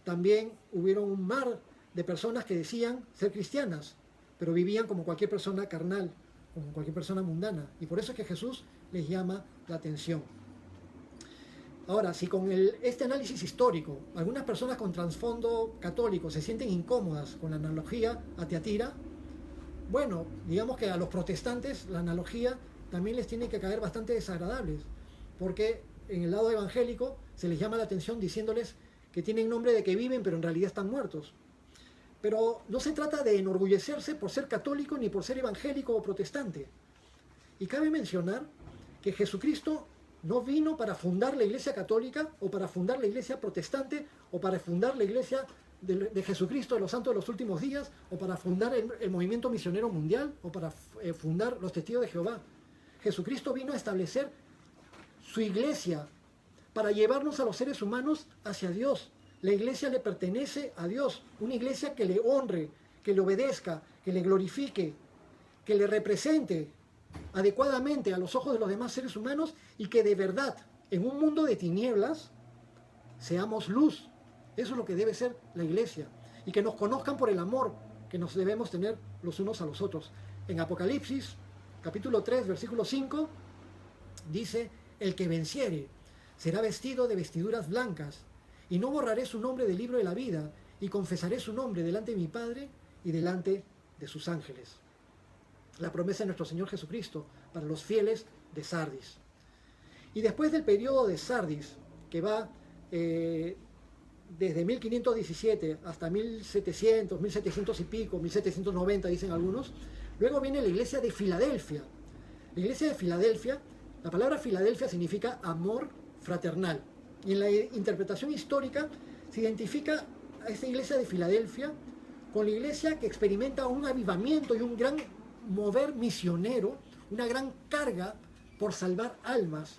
Speaker 1: también hubieron un mar de personas que decían ser cristianas, pero vivían como cualquier persona carnal, como cualquier persona mundana, y por eso es que Jesús les llama la atención. Ahora, si con este análisis histórico algunas personas con trasfondo católico se sienten incómodas con la analogía a Tiatira, bueno, digamos que a los protestantes la analogía también les tiene que caer bastante desagradables, porque en el lado evangélico se les llama la atención diciéndoles que tienen nombre de que viven, pero en realidad están muertos. Pero no se trata de enorgullecerse por ser católico ni por ser evangélico o protestante. Y cabe mencionar que Jesucristo no vino para fundar la Iglesia Católica o para fundar la Iglesia Protestante o para fundar la Iglesia de Jesucristo de los Santos de los Últimos Días o para fundar el movimiento misionero mundial o para fundar los Testigos de Jehová. Jesucristo vino a establecer su iglesia para llevarnos a los seres humanos hacia Dios. La iglesia le pertenece a Dios, una iglesia que le honre, que le obedezca, que le glorifique, que le represente adecuadamente a los ojos de los demás seres humanos y que de verdad, en un mundo de tinieblas, seamos luz. Eso es lo que debe ser la iglesia. Y que nos conozcan por el amor que nos debemos tener los unos a los otros. En Apocalipsis, capítulo 3, versículo 5, dice: el que venciere será vestido de vestiduras blancas, y no borraré su nombre del libro de la vida, y confesaré su nombre delante de mi Padre y delante de sus ángeles. La promesa de nuestro Señor Jesucristo para los fieles de Sardis. Y después del periodo de Sardis, que va desde 1517 hasta 1700, 1700 y pico, 1790 dicen algunos, luego viene la iglesia de Filadelfia. La iglesia de Filadelfia, la palabra Filadelfia significa amor fraternal. Y en la interpretación histórica se identifica a esta iglesia de Filadelfia con la iglesia que experimenta un avivamiento y un gran mover misionero, una gran carga por salvar almas,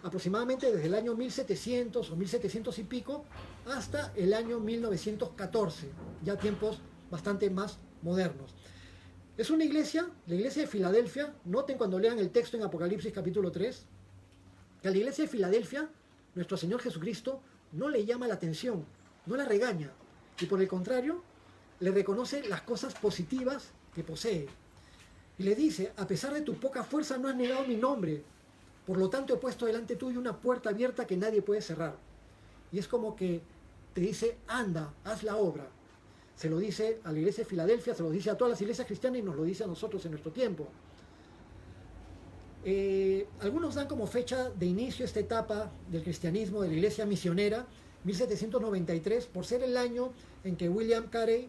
Speaker 1: aproximadamente desde el año 1700 o 1700 y pico hasta el año 1914, ya tiempos bastante más modernos. Es una iglesia, la iglesia de Filadelfia, noten cuando lean el texto en Apocalipsis capítulo 3, que a la iglesia de Filadelfia, nuestro Señor Jesucristo no le llama la atención, no la regaña, y por el contrario, le reconoce las cosas positivas que posee. Y le dice: a pesar de tu poca fuerza no has negado mi nombre, por lo tanto he puesto delante tuyo una puerta abierta que nadie puede cerrar. Y es como que te dice: anda, haz la obra. Se lo dice a la iglesia de Filadelfia, se lo dice a todas las iglesias cristianas y nos lo dice a nosotros en nuestro tiempo. Algunos dan como fecha de inicio esta etapa del cristianismo, de la iglesia misionera, 1793, por ser el año en que William Carey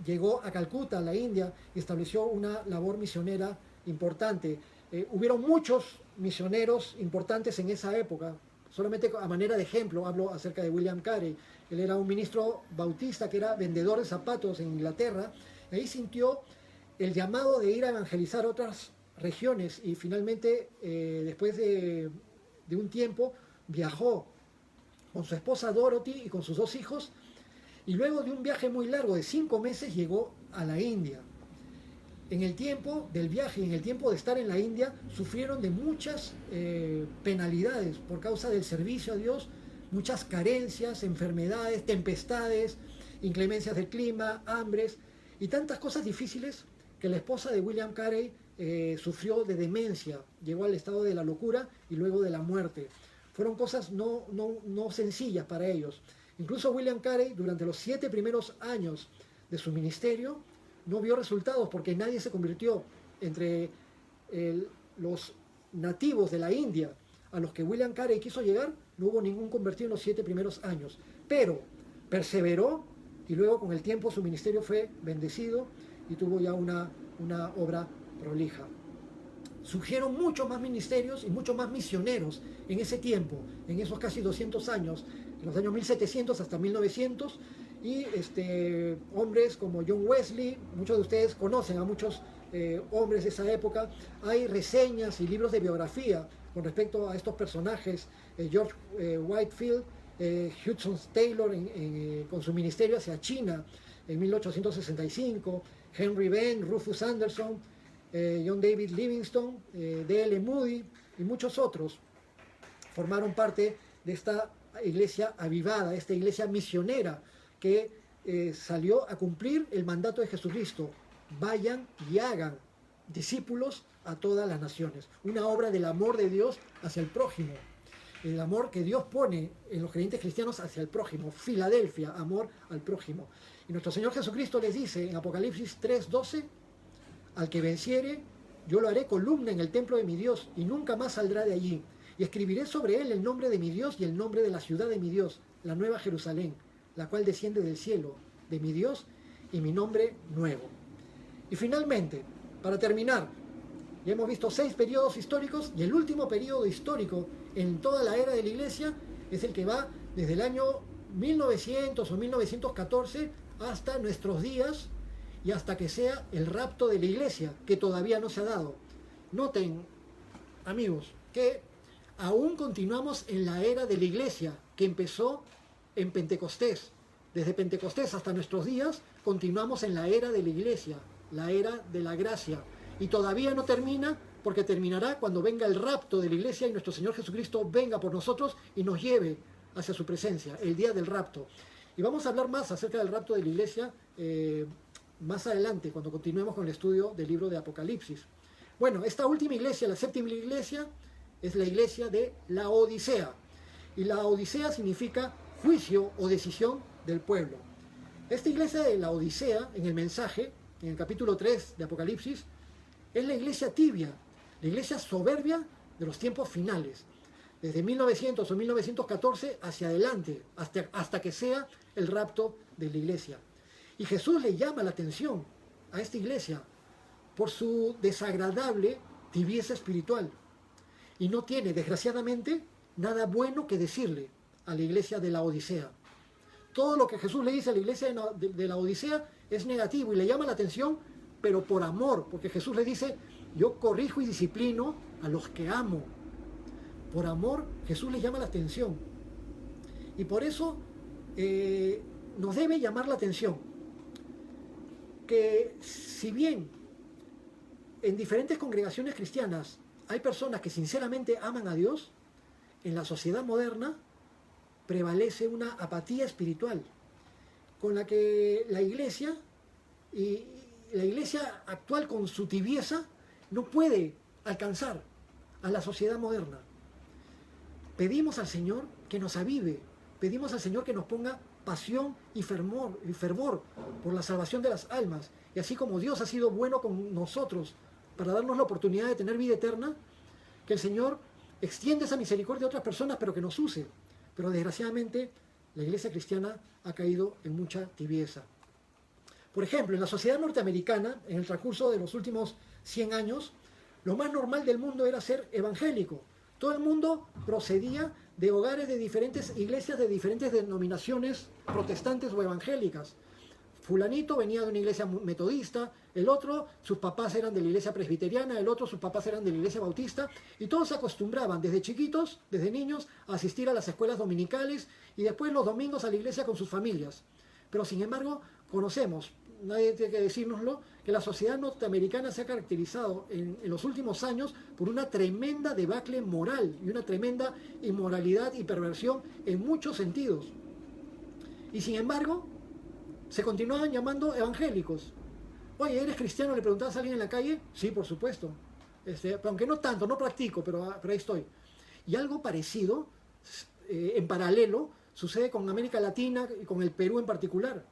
Speaker 1: llegó a Calcuta, a la India, y estableció una labor misionera importante. Hubieron muchos misioneros importantes en esa época. Solamente a manera de ejemplo hablo acerca de William Carey. Él era un ministro bautista que era vendedor de zapatos en Inglaterra. Ahí sintió el llamado de ir a evangelizar otras regiones y finalmente, después de un tiempo, viajó con su esposa Dorothy y con sus 2 hijos, y luego de un viaje muy largo de 5 meses llegó a la India. En el tiempo del viaje, en el tiempo de estar en la India, sufrieron de muchas penalidades por causa del servicio a Dios, muchas carencias, enfermedades, tempestades, inclemencias del clima, hambres y tantas cosas difíciles que la esposa de William Carey sufrió de demencia, llegó al estado de la locura y luego de la muerte. Fueron cosas no sencillas para ellos. Incluso William Carey, durante los 7 primeros años de su ministerio, no vio resultados porque nadie se convirtió. Entre los nativos de la India a los que William Carey quiso llegar, no hubo ningún convertido en los 7 primeros años. Pero perseveró y luego con el tiempo su ministerio fue bendecido y tuvo ya una obra prolija. Surgieron muchos más ministerios y muchos más misioneros en ese tiempo, en esos casi 200 años, en los años 1700 hasta 1900, y hombres como John Wesley. Muchos de ustedes conocen a muchos hombres de esa época. Hay reseñas y libros de biografía con respecto a estos personajes. George Whitefield, Hudson Taylor con su ministerio hacia China en 1865, Henry Venn, Rufus Anderson, John David Livingstone, D.L. Moody y muchos otros formaron parte de esta iglesia avivada, esta iglesia misionera que salió a cumplir el mandato de Jesucristo: vayan y hagan discípulos a todas las naciones. Una obra del amor de Dios hacia el prójimo, el amor que Dios pone en los creyentes cristianos hacia el prójimo. Filadelfia, amor al prójimo. Y nuestro Señor Jesucristo les dice en Apocalipsis 3:12: al que venciere, yo lo haré columna en el templo de mi Dios y nunca más saldrá de allí. Y escribiré sobre él el nombre de mi Dios y el nombre de la ciudad de mi Dios, la nueva Jerusalén, la cual desciende del cielo de mi Dios, y mi nombre nuevo. Y finalmente, para terminar, ya hemos visto 6 periodos históricos, y el último periodo histórico en toda la era de la iglesia es el que va desde el año 1900 o 1914 hasta nuestros días, y hasta que sea el rapto de la iglesia, que todavía no se ha dado. Noten, amigos, que aún continuamos en la era de la iglesia, que empezó en Pentecostés. Desde Pentecostés hasta nuestros días, continuamos en la era de la iglesia, la era de la gracia. Y todavía no termina, porque terminará cuando venga el rapto de la iglesia y nuestro Señor Jesucristo venga por nosotros y nos lleve hacia su presencia, el día del rapto. Y vamos a hablar más acerca del rapto de la iglesia más adelante, cuando continuemos con el estudio del libro de Apocalipsis. Bueno, esta última iglesia, la 7ª iglesia, es la iglesia de la Odisea. Y la Odisea significa juicio o decisión del pueblo. Esta iglesia de la Odisea, en el mensaje, en el capítulo 3 de Apocalipsis, es la iglesia tibia, la iglesia soberbia de los tiempos finales. Desde 1900 o 1914 hacia adelante, hasta que sea el rapto de la iglesia. Y Jesús le llama la atención a esta iglesia por su desagradable tibieza espiritual. Y no tiene, desgraciadamente, nada bueno que decirle a la iglesia de la Odisea. Todo lo que Jesús le dice a la iglesia de la Odisea es negativo y le llama la atención, pero por amor, porque Jesús le dice: yo corrijo y disciplino a los que amo. Por amor, Jesús le llama la atención. Y por eso nos debe llamar la atención que, si bien en diferentes congregaciones cristianas hay personas que sinceramente aman a Dios, en la sociedad moderna prevalece una apatía espiritual con la que la iglesia actual, con su tibieza, no puede alcanzar a la sociedad moderna. Pedimos al Señor que nos avive, pedimos al Señor que nos ponga pasión y fervor por la salvación de las almas. Y así como Dios ha sido bueno con nosotros para darnos la oportunidad de tener vida eterna, que el Señor extienda esa misericordia a otras personas, pero que nos use. Pero desgraciadamente la iglesia cristiana ha caído en mucha tibieza. Por ejemplo, en la sociedad norteamericana, en el transcurso de los últimos 100 años, lo más normal del mundo era ser evangélico. Todo el mundo procedía de hogares de diferentes iglesias, de diferentes denominaciones protestantes o evangélicas. Fulanito venía de una iglesia metodista, el otro, sus papás eran de la iglesia presbiteriana, el otro, sus papás eran de la iglesia bautista, y todos se acostumbraban desde chiquitos, desde niños, a asistir a las escuelas dominicales y después los domingos a la iglesia con sus familias. Pero sin embargo, conocemos, nadie tiene que decírnoslo, que la sociedad norteamericana se ha caracterizado en los últimos años por una tremenda debacle moral y una tremenda inmoralidad y perversión en muchos sentidos. Y sin embargo, se continuaban llamando evangélicos. Oye, ¿eres cristiano? Le preguntabas a alguien en la calle. Sí, por supuesto. Aunque no tanto, no practico, pero ahí estoy. Y algo parecido, en paralelo, sucede con América Latina y con el Perú en particular.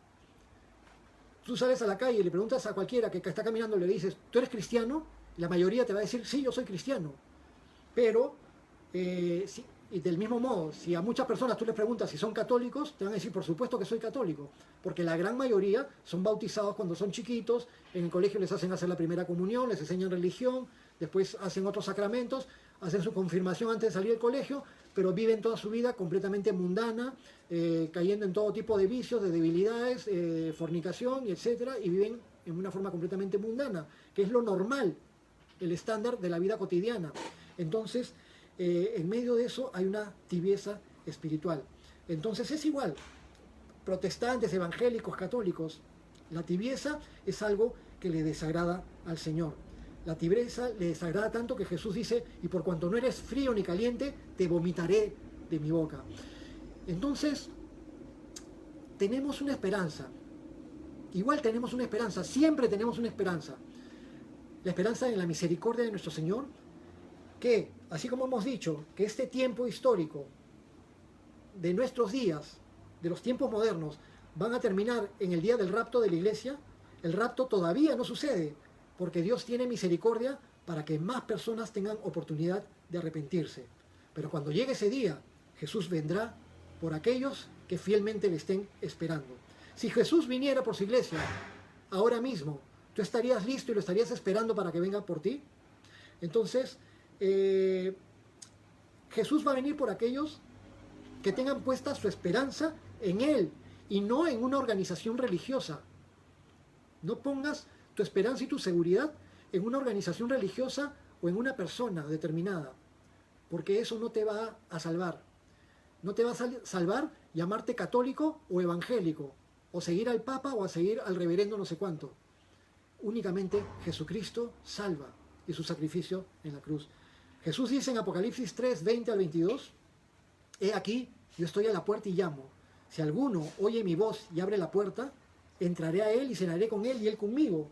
Speaker 1: Tú sales a la calle y le preguntas a cualquiera que está caminando, le dices, ¿tú eres cristiano? La mayoría te va a decir, sí, yo soy cristiano. Pero, y del mismo modo, si a muchas personas tú les preguntas si son católicos, te van a decir, por supuesto que soy católico, porque la gran mayoría son bautizados cuando son chiquitos, en el colegio les hacen hacer la primera comunión, les enseñan religión, después hacen otros sacramentos, hacen su confirmación antes de salir del colegio, pero viven toda su vida completamente mundana, cayendo en todo tipo de vicios, de debilidades, fornicación, etcétera, y viven en una forma completamente mundana, que es lo normal, el estándar de la vida cotidiana. Entonces, en medio de eso hay una tibieza espiritual. Entonces es igual, protestantes, evangélicos, católicos, la tibieza es algo que le desagrada al Señor. La tibieza le desagrada tanto que Jesús dice, y por cuanto no eres frío ni caliente, te vomitaré de mi boca. Entonces, tenemos una esperanza. Igual tenemos una esperanza, siempre tenemos una esperanza. La esperanza en la misericordia de nuestro Señor, que, así como hemos dicho, que este tiempo histórico de nuestros días, de los tiempos modernos, van a terminar en el día del rapto de la iglesia, el rapto todavía no sucede, porque Dios tiene misericordia para que más personas tengan oportunidad de arrepentirse. Pero cuando llegue ese día, Jesús vendrá por aquellos que fielmente le estén esperando. Si Jesús viniera por su iglesia ahora mismo, ¿tú estarías listo y lo estarías esperando para que venga por ti? Entonces, Jesús va a venir por aquellos que tengan puesta su esperanza en Él y no en una organización religiosa. No pongas tu esperanza y tu seguridad en una organización religiosa o en una persona determinada, porque eso no te va a salvar. No te va a salvar llamarte católico o evangélico, o seguir al Papa o a seguir al reverendo no sé cuánto. Únicamente Jesucristo salva y su sacrificio en la cruz. Jesús dice en Apocalipsis 3, 20 al 22, he aquí, yo estoy a la puerta y llamo. Si alguno oye mi voz y abre la puerta, entraré a él y cenaré con él y él conmigo.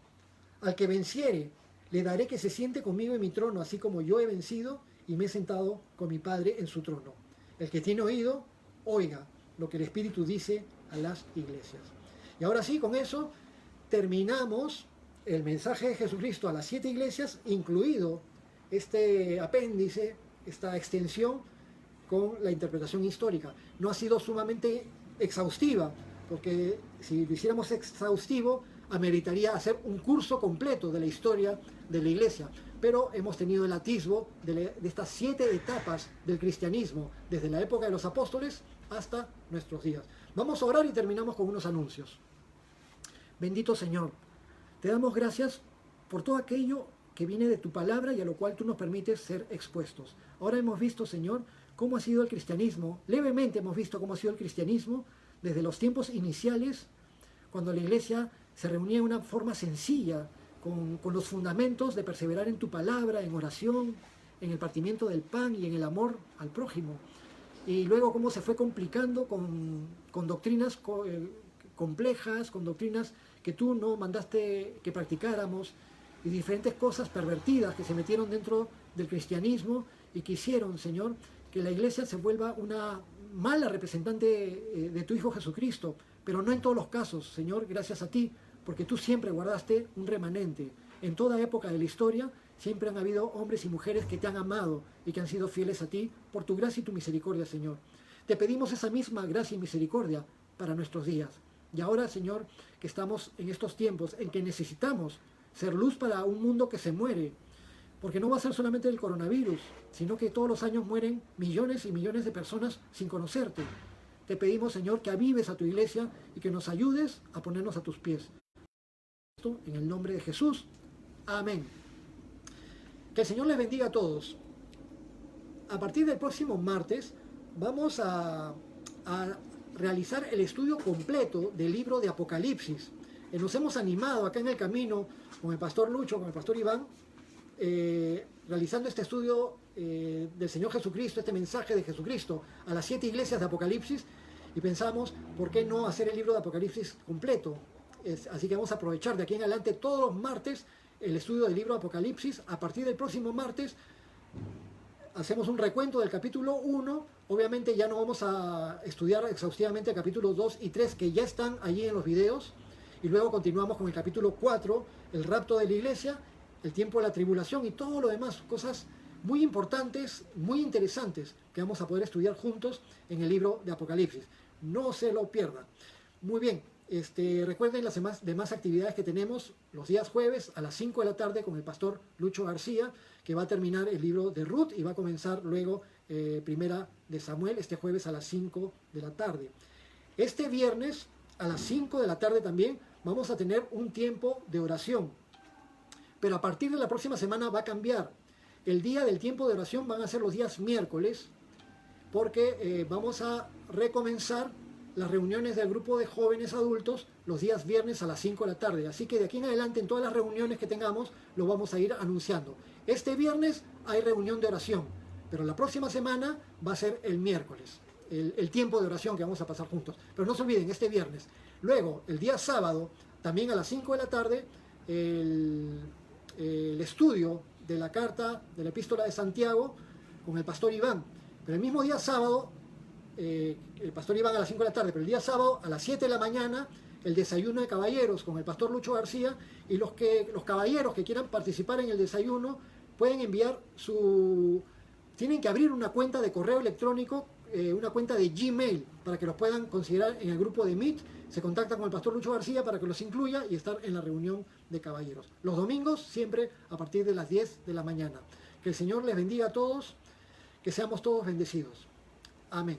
Speaker 1: Al que venciere, le daré que se siente conmigo en mi trono, así como yo he vencido y me he sentado con mi Padre en su trono. El que tiene oído, oiga lo que el Espíritu dice a las iglesias. Y ahora sí, con eso terminamos el mensaje de Jesucristo a las 7 iglesias, incluido este apéndice, esta extensión con la interpretación histórica. No ha sido sumamente exhaustiva, porque si lo hiciéramos exhaustivo, ameritaría hacer un curso completo de la historia de la iglesia. Pero hemos tenido el atisbo de estas 7 etapas del cristianismo, desde la época de los apóstoles hasta nuestros días. Vamos a orar y terminamos con unos anuncios. Bendito Señor, te damos gracias por todo aquello que viene de tu palabra y a lo cual tú nos permites ser expuestos. Ahora hemos visto, Señor, cómo ha sido el cristianismo, levemente hemos visto cómo ha sido el cristianismo desde los tiempos iniciales, cuando la iglesia se reunía de una forma sencilla, con los fundamentos de perseverar en tu palabra, en oración, en el partimiento del pan y en el amor al prójimo. Y luego cómo se fue complicando con doctrinas complejas, con doctrinas que tú no mandaste que practicáramos, y diferentes cosas pervertidas que se metieron dentro del cristianismo y que hicieron, Señor, que la iglesia se vuelva una mala representante de tu Hijo Jesucristo, pero no en todos los casos, Señor, gracias a ti, porque tú siempre guardaste un remanente. En toda época de la historia siempre han habido hombres y mujeres que te han amado y que han sido fieles a ti por tu gracia y tu misericordia, Señor. Te pedimos esa misma gracia y misericordia para nuestros días. Y ahora, Señor, que estamos en estos tiempos en que necesitamos ser luz para un mundo que se muere, porque no va a ser solamente el coronavirus, sino que todos los años mueren millones y millones de personas sin conocerte. Te pedimos, Señor, que avives a tu iglesia y que nos ayudes a ponernos a tus pies. En el nombre de Jesús. Amén. Que el Señor les bendiga a todos. A partir del próximo martes vamos a realizar el estudio completo del libro de Apocalipsis. Nos hemos animado acá en el camino con el pastor Lucho, con el pastor Iván, realizando este estudio del Señor Jesucristo, este mensaje de Jesucristo a las 7 iglesias de Apocalipsis, y pensamos, ¿por qué no hacer el libro de Apocalipsis completo? Así que vamos a aprovechar de aquí en adelante todos los martes el estudio del libro de Apocalipsis. A partir del próximo martes hacemos un recuento del capítulo 1. Obviamente ya no vamos a estudiar exhaustivamente el capítulo 2 y 3, que ya están allí en los videos. Y luego continuamos con el capítulo 4, el rapto de la iglesia, el tiempo de la tribulación y todo lo demás, cosas muy importantes, muy interesantes, que vamos a poder estudiar juntos en el libro de Apocalipsis. No se lo pierdan. Muy bien, recuerden las demás actividades que tenemos los días jueves a las 5 de la tarde con el pastor Lucho García, que va a terminar el libro de Ruth y va a comenzar luego Primera de Samuel este jueves a las 5 de la tarde. Este viernes a las 5 de la tarde también vamos a tener un tiempo de oración, pero a partir de la próxima semana va a cambiar. El día del tiempo de oración van a ser los días miércoles, porque vamos a recomenzar las reuniones del grupo de jóvenes adultos los días viernes a las 5 de la tarde. Así que de aquí en adelante, en todas las reuniones que tengamos, lo vamos a ir anunciando. Este viernes hay reunión de oración, pero la próxima semana va a ser el miércoles, el tiempo de oración que vamos a pasar juntos. Pero no se olviden, este viernes. Luego, el día sábado, también a las 5 de la tarde, el estudio de la carta de la epístola de Santiago con el pastor Iván. Pero el mismo día sábado, el pastor Iván a las 5 de la tarde, pero el día sábado a las 7 de la mañana, el desayuno de caballeros con el pastor Lucho García, y los caballeros que quieran participar en el desayuno pueden enviar tienen que abrir una cuenta de correo electrónico, una cuenta de Gmail, para que los puedan considerar en el grupo de Meet. Se contactan con el pastor Lucho García para que los incluya y estar en la reunión de caballeros. Los domingos siempre a partir de las 10 de la mañana. Que el Señor les bendiga a todos, que seamos todos bendecidos. Amén.